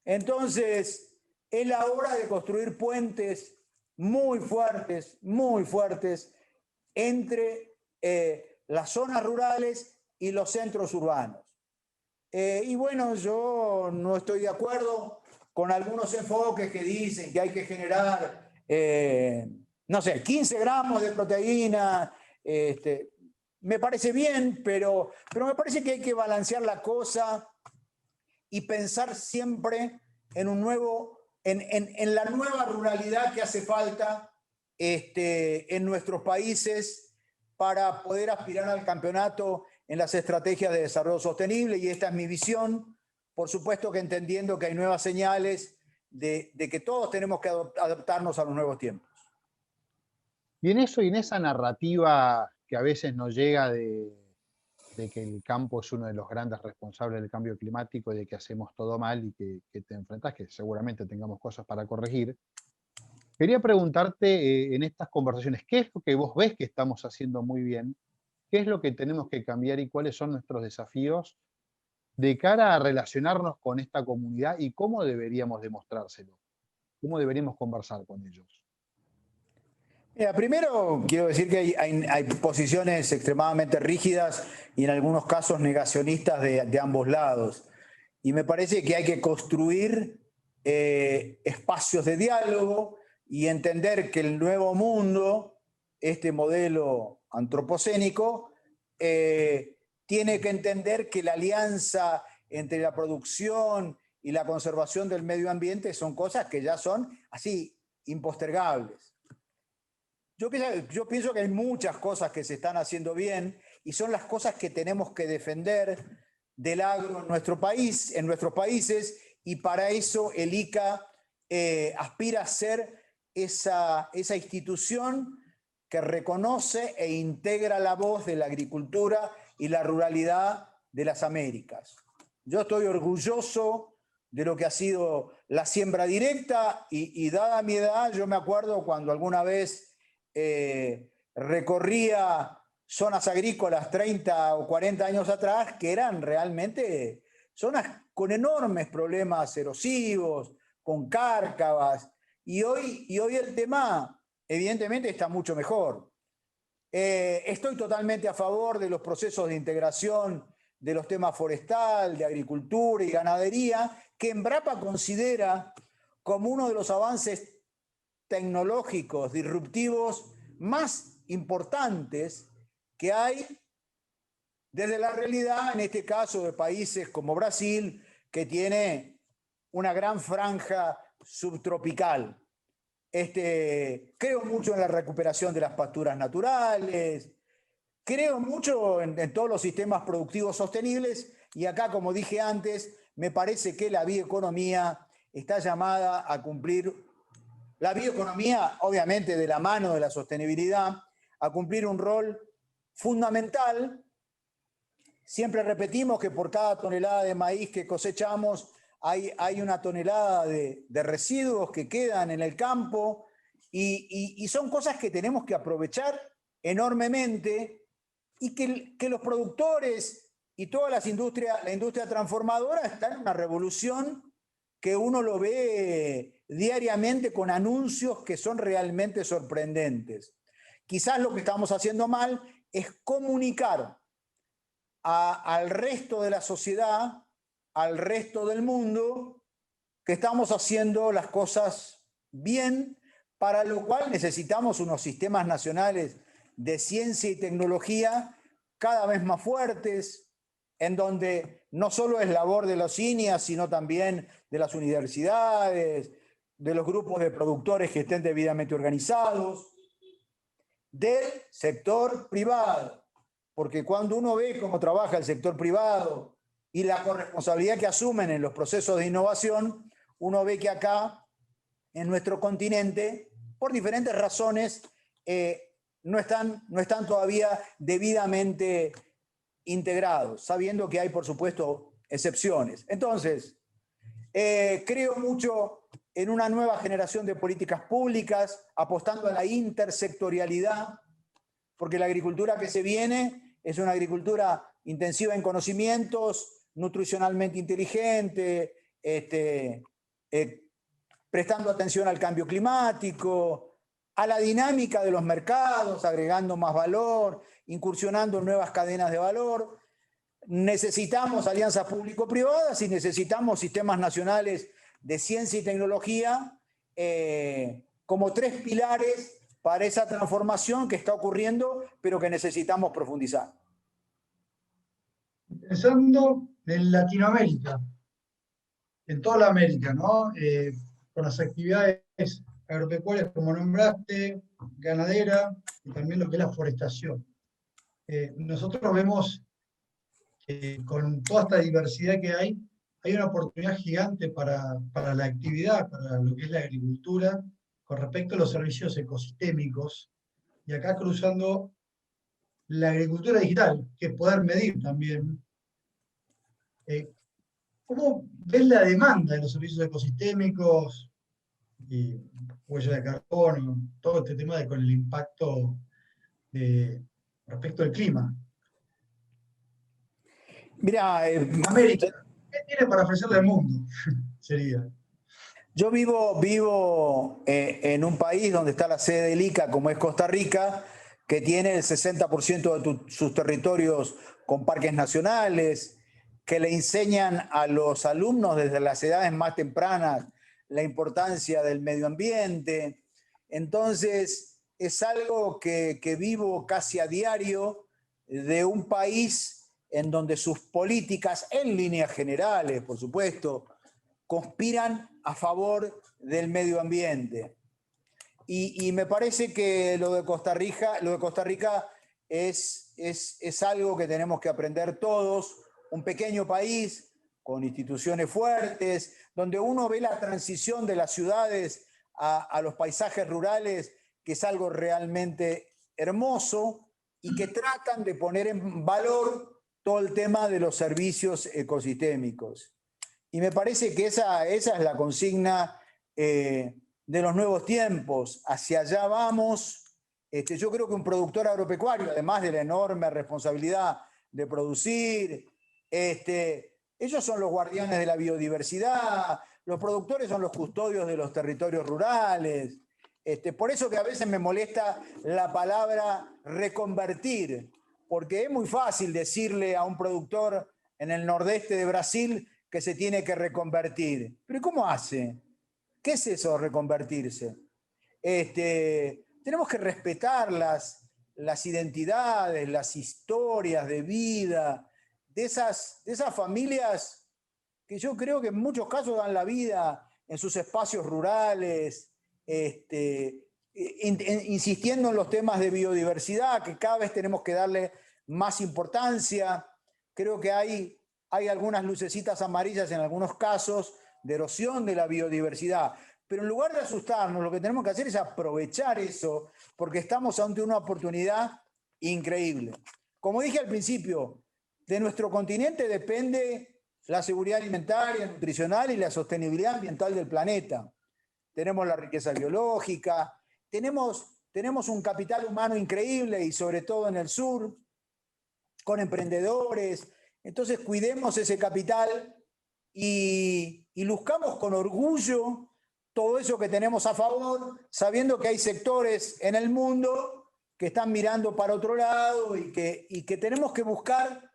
Entonces, es la hora de construir puentes muy fuertes entre las zonas rurales y los centros urbanos. Y bueno, yo no estoy de acuerdo con algunos enfoques que dicen que hay que generar, no sé, 15 gramos de proteína. Me parece bien, pero me parece que hay que balancear la cosa y pensar siempre en en la nueva ruralidad que hace falta en nuestros países para poder aspirar al campeonato en las estrategias de desarrollo sostenible, y esta es mi visión, por supuesto que entendiendo que hay nuevas señales de que todos tenemos que adaptarnos a los nuevos tiempos. Y en eso y en esa narrativa que a veces nos llega de que el campo es uno de los grandes responsables del cambio climático y de que hacemos todo mal y que te enfrentás, que seguramente tengamos cosas para corregir, quería preguntarte en estas conversaciones, ¿qué es lo que vos ves que estamos haciendo muy bien? ¿Qué es lo que tenemos que cambiar y cuáles son nuestros desafíos de cara a relacionarnos con esta comunidad y cómo deberíamos demostrárselo? ¿Cómo deberíamos conversar con ellos? Mira, primero quiero decir que hay posiciones extremadamente rígidas y en algunos casos negacionistas de ambos lados. Y me parece que hay que construir espacios de diálogo y entender que el nuevo mundo, este modelo antropocénico, tiene que entender que la alianza entre la producción y la conservación del medio ambiente son cosas que ya son así impostergables. Yo pienso que hay muchas cosas que se están haciendo bien y son las cosas que tenemos que defender del agro en nuestro país, en nuestros países, y para eso el ICA aspira a ser esa institución que reconoce e integra la voz de la agricultura y la ruralidad de las Américas. Yo estoy orgulloso de lo que ha sido la siembra directa y dada mi edad, yo me acuerdo cuando alguna vez recorría zonas agrícolas 30 o 40 años atrás, que eran realmente zonas con enormes problemas erosivos, con cárcavas, y hoy el tema evidentemente está mucho mejor. Estoy totalmente a favor de los procesos de integración de los temas forestal, de agricultura y ganadería, que Embrapa considera como uno de los avances tecnológicos disruptivos más importantes que hay desde la realidad, en este caso de países como Brasil, que tiene una gran franja subtropical. Creo mucho en la recuperación de las pasturas naturales, creo mucho en todos los sistemas productivos sostenibles y acá, como dije antes, me parece que la bioeconomía está llamada a cumplir, la bioeconomía obviamente de la mano de la sostenibilidad, a cumplir un rol fundamental. Siempre repetimos que por cada tonelada de maíz que cosechamos hay una tonelada de residuos que quedan en el campo y son cosas que tenemos que aprovechar enormemente y que los productores y toda la industria transformadora está en una revolución que uno lo ve diariamente con anuncios que son realmente sorprendentes. Quizás lo que estamos haciendo mal es comunicar al resto de la sociedad, al resto del mundo, que estamos haciendo las cosas bien, para lo cual necesitamos unos sistemas nacionales de ciencia y tecnología cada vez más fuertes, en donde no solo es labor de los INEA, sino también de las universidades, de los grupos de productores que estén debidamente organizados, del sector privado. Porque cuando uno ve cómo trabaja el sector privado y la corresponsabilidad que asumen en los procesos de innovación, uno ve que acá, en nuestro continente, por diferentes razones, no están todavía debidamente integrados, sabiendo que hay, por supuesto, excepciones. Entonces, creo mucho en una nueva generación de políticas públicas, apostando a la intersectorialidad, porque la agricultura que se viene es una agricultura intensiva en conocimientos, nutricionalmente inteligente, prestando atención al cambio climático, a la dinámica de los mercados, agregando más valor, incursionando en nuevas cadenas de valor. Necesitamos alianzas público-privadas y necesitamos sistemas nacionales de ciencia y tecnología como tres pilares para esa transformación que está ocurriendo, pero que necesitamos profundizar. Pensando en Latinoamérica, en toda la América, ¿no? Con las actividades agropecuarias, como nombraste, ganadera, y también lo que es la forestación. Nosotros vemos que con toda esta diversidad que hay una oportunidad gigante para la actividad, para lo que es la agricultura, con respecto a los servicios ecosistémicos, y acá cruzando la agricultura digital, que es poder medir también. ¿Cómo ves la demanda de los servicios ecosistémicos y huella de carbono, todo este tema con el impacto respecto al clima? Mira, América, ¿qué tiene para ofrecerle al mundo? Sería. Yo vivo en un país donde está la sede del ICA, como es Costa Rica, que tiene el 60% de sus territorios con parques nacionales, que le enseñan a los alumnos desde las edades más tempranas la importancia del medio ambiente. Entonces, es algo que vivo casi a diario de un país en donde sus políticas, en líneas generales, por supuesto, conspiran a favor del medio ambiente. Y me parece que lo de Costa Rica es algo que tenemos que aprender todos, un pequeño país con instituciones fuertes, donde uno ve la transición de las ciudades a los paisajes rurales, que es algo realmente hermoso, y que tratan de poner en valor todo el tema de los servicios ecosistémicos. Y me parece que esa es la consigna de los nuevos tiempos. Hacia allá vamos. Yo creo que un productor agropecuario, además de la enorme responsabilidad de producir, ellos son los guardianes de la biodiversidad, los productores son los custodios de los territorios rurales. Por eso que a veces me molesta la palabra reconvertir, porque es muy fácil decirle a un productor en el nordeste de Brasil que se tiene que reconvertir. ¿Pero cómo hace? ¿Qué es eso, reconvertirse? Tenemos que respetar las identidades, las historias de vida de esas familias que yo creo que en muchos casos dan la vida en sus espacios rurales, insistiendo en los temas de biodiversidad, que cada vez tenemos que darle más importancia. Creo que hay algunas lucecitas amarillas en algunos casos de erosión de la biodiversidad. Pero en lugar de asustarnos, lo que tenemos que hacer es aprovechar eso, porque estamos ante una oportunidad increíble. Como dije al principio, de nuestro continente depende la seguridad alimentaria, nutricional y la sostenibilidad ambiental del planeta. Tenemos la riqueza biológica, tenemos un capital humano increíble y sobre todo en el sur, con emprendedores. Entonces cuidemos ese capital y luzcamos con orgullo todo eso que tenemos a favor, sabiendo que hay sectores en el mundo que están mirando para otro lado y que tenemos que buscar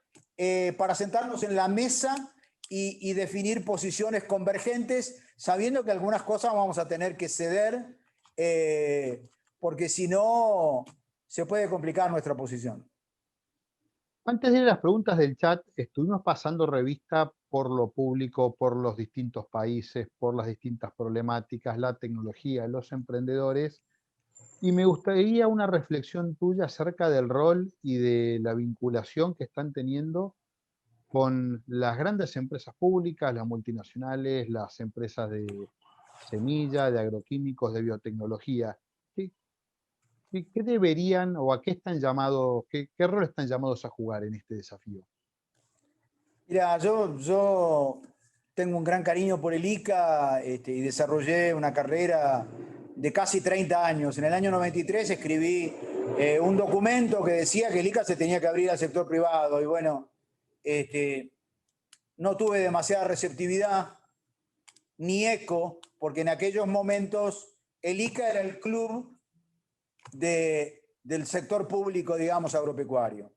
para sentarnos en la mesa y definir posiciones convergentes, sabiendo que algunas cosas vamos a tener que ceder, porque si no, se puede complicar nuestra posición. Antes de ir a las preguntas del chat, estuvimos pasando revista por lo público, por los distintos países, por las distintas problemáticas, la tecnología, los emprendedores, y me gustaría una reflexión tuya acerca del rol y de la vinculación que están teniendo con las grandes empresas públicas, las multinacionales, las empresas de semilla, de agroquímicos, de biotecnología. ¿Qué deberían o a qué están llamados, qué rol están llamados a jugar en este desafío? Mira, yo tengo un gran cariño por el ICA y desarrollé una carrera de casi 30 años. En el año 93 escribí un documento que decía que el ICA se tenía que abrir al sector privado y bueno, no tuve demasiada receptividad ni eco, porque en aquellos momentos el ICA era el club del sector público, digamos, agropecuario.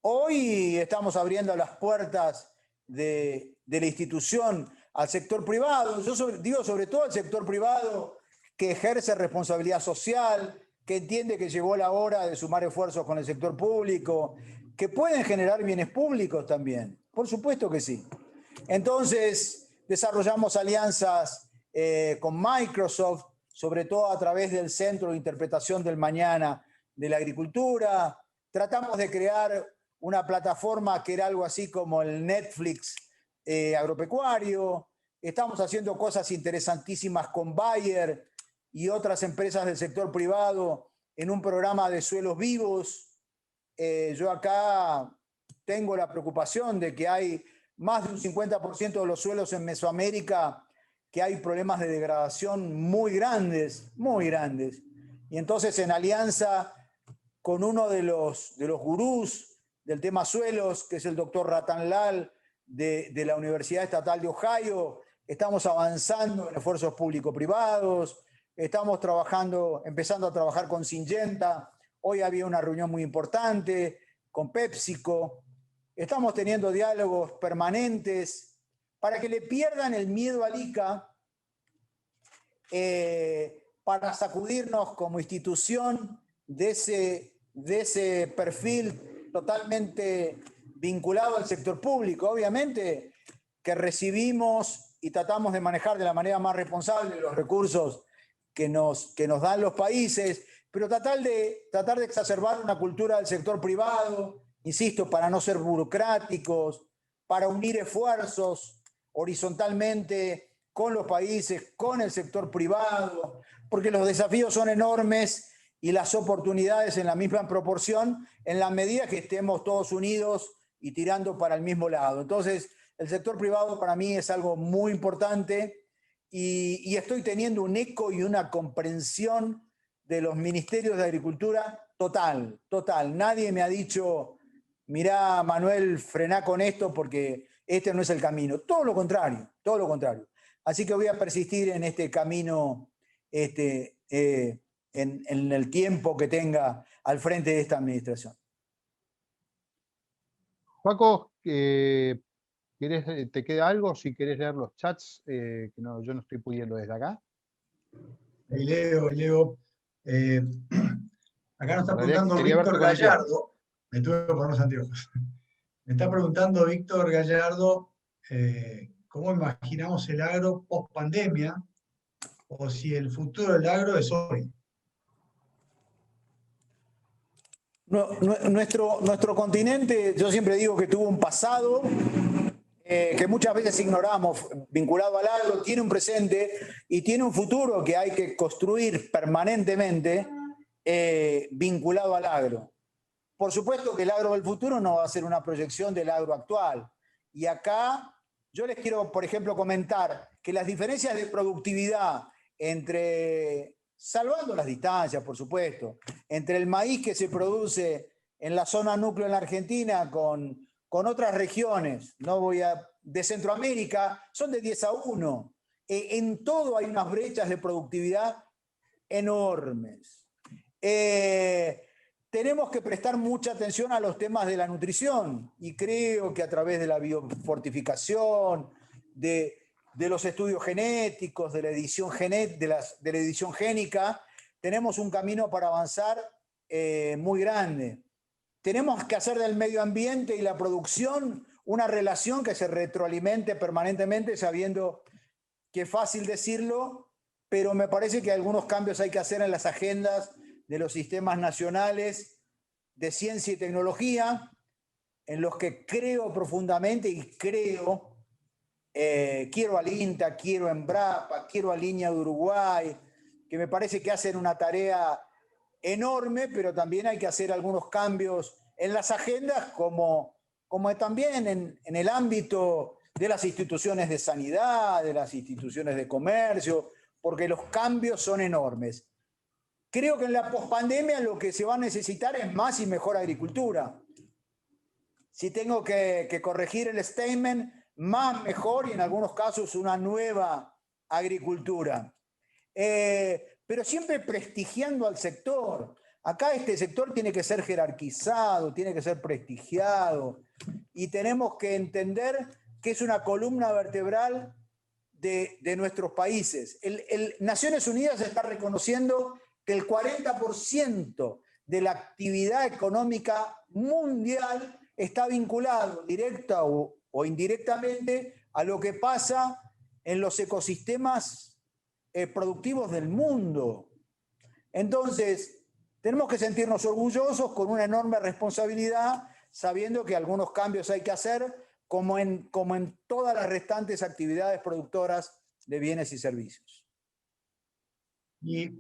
Hoy estamos abriendo las puertas de la institución al sector privado. Yo digo sobre todo al sector privado que ejerce responsabilidad social, que entiende que llegó la hora de sumar esfuerzos con el sector público, que pueden generar bienes públicos también. Por supuesto que sí. Entonces, desarrollamos alianzas con Microsoft, sobre todo a través del Centro de Interpretación del Mañana de la Agricultura. Tratamos de crear una plataforma que era algo así como el Netflix agropecuario. Estamos haciendo cosas interesantísimas con Bayer y otras empresas del sector privado en un programa de suelos vivos. Yo acá tengo la preocupación de que hay más de un 50% de los suelos en Mesoamérica que hay problemas de degradación muy grandes, muy grandes. Y entonces en alianza con uno de los gurús del tema suelos, que es el doctor Ratan Lal de la Universidad Estatal de Ohio, estamos avanzando en esfuerzos público-privados, estamos empezando a trabajar con Syngenta. Hoy había una reunión muy importante con PepsiCo. Estamos teniendo diálogos permanentes para que le pierdan el miedo al ICA, para sacudirnos como institución de ese perfil totalmente vinculado al sector público. Obviamente que recibimos y tratamos de manejar de la manera más responsable los recursos que nos dan los países, pero tratar de exacerbar una cultura del sector privado, insisto, para no ser burocráticos, para unir esfuerzos horizontalmente con los países, con el sector privado, porque los desafíos son enormes y las oportunidades en la misma proporción, en la medida que estemos todos unidos y tirando para el mismo lado. Entonces, el sector privado para mí es algo muy importante y estoy teniendo un eco y una comprensión de los ministerios de Agricultura total. Nadie me ha dicho, mirá, Manuel, frená con esto porque este no es el camino. Todo lo contrario. Así que voy a persistir en este camino en el tiempo que tenga al frente de esta administración. Joaco, ¿te queda algo? Si querés leer los chats, que no, yo no estoy pudiendo desde acá. Ahí leo. Acá nos está preguntando Víctor Gallardo. Me tuve que poner los anteojos. Me está preguntando Víctor Gallardo cómo imaginamos el agro post pandemia o si el futuro del agro es hoy. Nuestro continente, yo siempre digo que tuvo un pasado que muchas veces ignoramos, vinculado al agro, tiene un presente y tiene un futuro que hay que construir permanentemente vinculado al agro. Por supuesto que el agro del futuro no va a ser una proyección del agro actual. Y acá yo les quiero, por ejemplo, comentar que las diferencias de productividad salvando las distancias, por supuesto, entre el maíz que se produce en la zona núcleo en la Argentina con otras regiones, de Centroamérica, son de 10-1. En todo hay unas brechas de productividad enormes. Tenemos que prestar mucha atención a los temas de la nutrición y creo que a través de la biofortificación, de los estudios genéticos, de la edición génica, tenemos un camino para avanzar muy grande. Tenemos que hacer del medio ambiente y la producción una relación que se retroalimente permanentemente, sabiendo que es fácil decirlo, pero me parece que algunos cambios hay que hacer en las agendas de los sistemas nacionales de ciencia y tecnología, en los que creo profundamente y quiero al INTA, quiero a Embrapa, quiero a Línea de Uruguay, que me parece que hacen una tarea enorme, pero también hay que hacer algunos cambios en las agendas, como también en el ámbito de las instituciones de sanidad, de las instituciones de comercio, porque los cambios son enormes. Creo que en la pospandemia lo que se va a necesitar es más y mejor agricultura. Si tengo que corregir el statement, más, mejor y en algunos casos una nueva agricultura. Pero siempre prestigiando al sector. Acá este sector tiene que ser jerarquizado, tiene que ser prestigiado y tenemos que entender que es una columna vertebral de nuestros países. Naciones Unidas está reconociendo que el 40% de la actividad económica mundial está vinculado directa o indirectamente a lo que pasa en los ecosistemas productivos del mundo. Entonces, tenemos que sentirnos orgullosos con una enorme responsabilidad, sabiendo que algunos cambios hay que hacer, como en todas las restantes actividades productoras de bienes y servicios. Y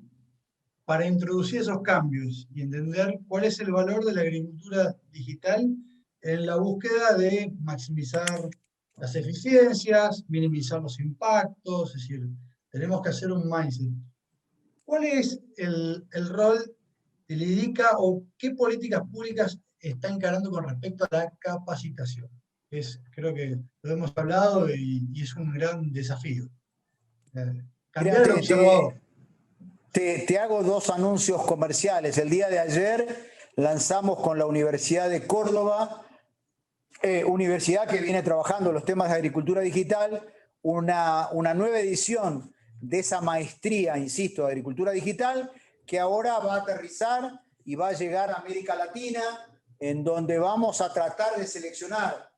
para introducir esos cambios y entender cuál es el valor de la agricultura digital en la búsqueda de maximizar las eficiencias, minimizar los impactos, es decir, tenemos que hacer un mindset. ¿Cuál es el rol del IDICA o qué políticas públicas está encarando con respecto a la capacitación? Creo que lo hemos hablado y es un gran desafío. Mira, Cambiar el observador. te hago dos anuncios comerciales. El día de ayer lanzamos con la Universidad de Córdoba, universidad que viene trabajando los temas de agricultura digital, una nueva edición de esa maestría, insisto, de agricultura digital, que ahora va a aterrizar y va a llegar a América Latina, en donde vamos a tratar de seleccionar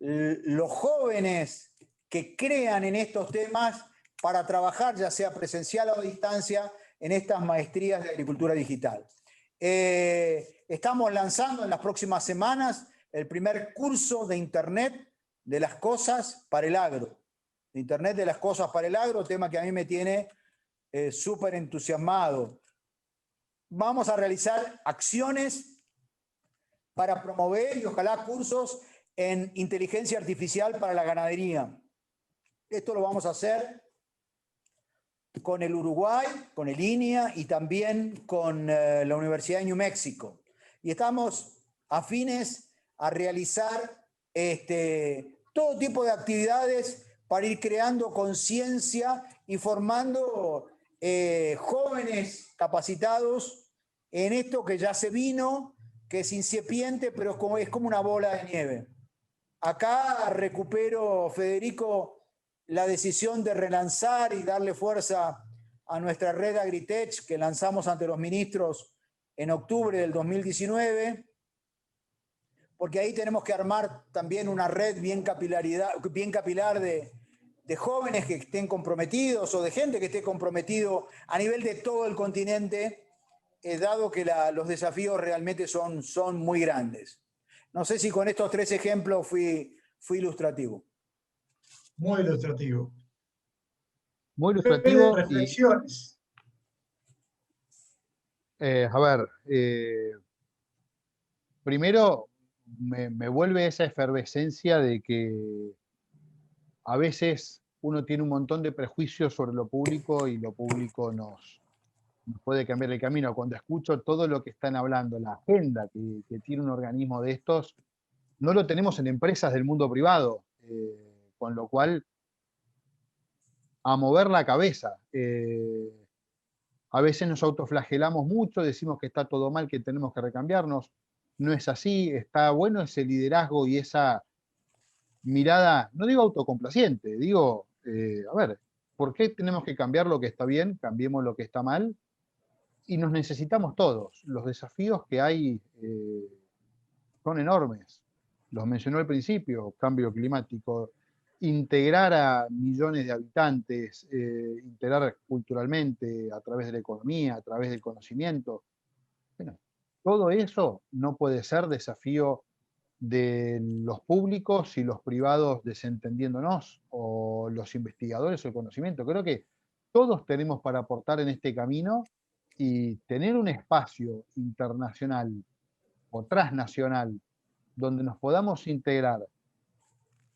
los jóvenes que crean en estos temas para trabajar, ya sea presencial o a distancia, en estas maestrías de agricultura digital. Estamos lanzando en las próximas semanas el primer curso de Internet de las cosas para el agro. Internet de las cosas para el agro, tema que a mí me tiene súper entusiasmado. Vamos a realizar acciones para promover y ojalá cursos en inteligencia artificial para la ganadería. Esto lo vamos a hacer con el Uruguay, con el INEA y también con la Universidad de New Mexico. Y estamos afines a realizar todo tipo de actividades para ir creando conciencia y formando jóvenes capacitados en esto que ya se vino, que es incipiente, pero es como una bola de nieve. Acá recupero, Federico, la decisión de relanzar y darle fuerza a nuestra red Agritech que lanzamos ante los ministros en octubre del 2019, porque ahí tenemos que armar también una red bien capilar de jóvenes que estén comprometidos o de gente que esté comprometido a nivel de todo el continente, dado que los desafíos realmente son muy grandes. No sé si con estos tres ejemplos fui ilustrativo. Muy ilustrativo. Muy ilustrativo. Reflexiones. A ver, primero me vuelve esa efervescencia de que a veces uno tiene un montón de prejuicios sobre lo público y lo público nos puede cambiar el camino. Cuando escucho todo lo que están hablando, la agenda que tiene un organismo de estos, no lo tenemos en empresas del mundo privado, con lo cual a mover la cabeza. A veces nos autoflagelamos mucho, decimos que está todo mal, que tenemos que recambiarnos. No es así, está bueno ese liderazgo y esa mirada, no digo autocomplaciente, digo, a ver, ¿por qué tenemos que cambiar lo que está bien? Cambiemos lo que está mal. Y nos necesitamos todos. Los desafíos que hay son enormes. Los mencionó al principio, cambio climático, integrar a millones de habitantes, integrar culturalmente a través de la economía, a través del conocimiento. Bueno, todo eso no puede ser desafío de los públicos y los privados desentendiéndonos, o los investigadores o el conocimiento. Creo que todos tenemos para aportar en este camino, y tener un espacio internacional o transnacional donde nos podamos integrar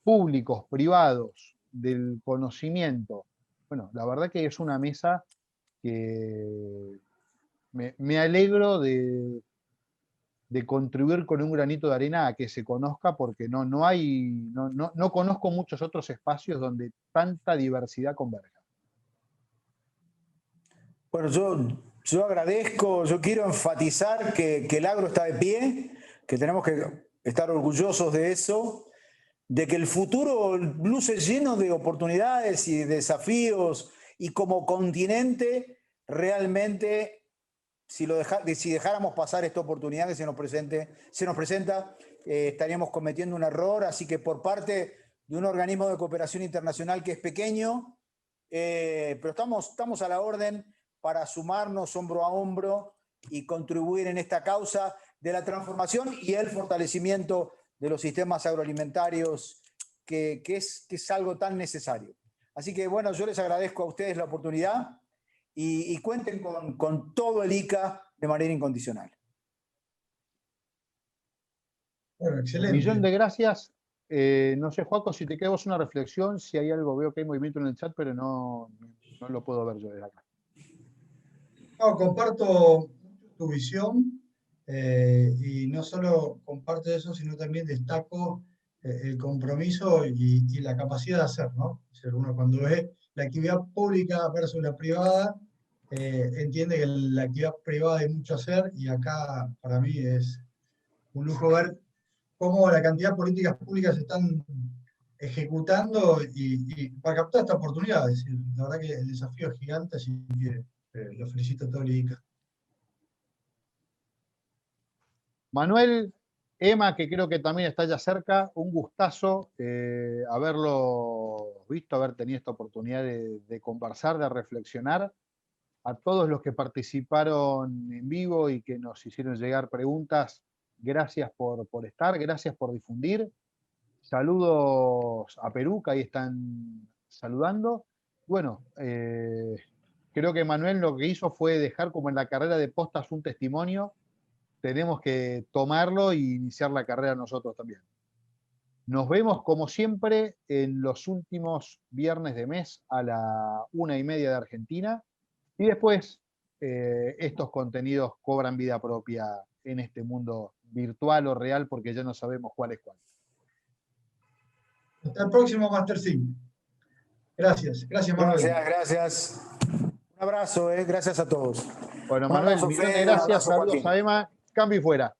públicos, privados, del conocimiento. Bueno, la verdad que es una mesa que me alegro de contribuir con un granito de arena a que se conozca, porque no conozco muchos otros espacios donde tanta diversidad converja. Bueno, yo agradezco, yo quiero enfatizar que el agro está de pie, que tenemos que estar orgullosos de eso, de que el futuro luce lleno de oportunidades y de desafíos, y como continente realmente, si dejáramos pasar esta oportunidad que se nos presenta, estaríamos cometiendo un error. Así que por parte de un organismo de cooperación internacional que es pequeño, pero estamos a la orden para sumarnos hombro a hombro y contribuir en esta causa de la transformación y el fortalecimiento de los sistemas agroalimentarios, que es algo tan necesario. Así que bueno, yo les agradezco a ustedes la oportunidad y cuenten con todo el ICA de manera incondicional. Bueno, excelente. Millón de gracias. No sé, Joaco, si te queda vos una reflexión, si hay algo, veo que hay movimiento en el chat, pero no lo puedo ver yo desde acá. No, comparto tu visión y no solo comparto eso, sino también destaco el compromiso y la capacidad de hacer, ¿no? O sea, uno cuando ve la actividad pública versus la privada, entiende que la actividad privada hay mucho hacer y acá para mí es un lujo ver cómo la cantidad de políticas públicas se están ejecutando y para captar esta oportunidad. Es decir, la verdad que el desafío es gigante, así que lo felicito a todo el IDICA. Manuel, Emma, que creo que también está ya cerca, un gustazo haberlo visto, haber tenido esta oportunidad de conversar, de reflexionar. A todos los que participaron en vivo y que nos hicieron llegar preguntas, gracias por estar, gracias por difundir. Saludos a Perú, que ahí están saludando. Bueno, creo que Manuel lo que hizo fue dejar como en la carrera de postas un testimonio. Tenemos que tomarlo e iniciar la carrera nosotros también. Nos vemos como siempre en los últimos viernes de mes a la 1:30 de Argentina y después estos contenidos cobran vida propia en este mundo virtual o real porque ya no sabemos cuál es cuál. Hasta el próximo Master Sim. Gracias, Manuel. Gracias. Un abrazo, gracias a todos. Bueno, Un Manuel, abrazo, millones de Fede, gracias, un abrazo, saludos Joaquín. a Emma, cambio y fuera.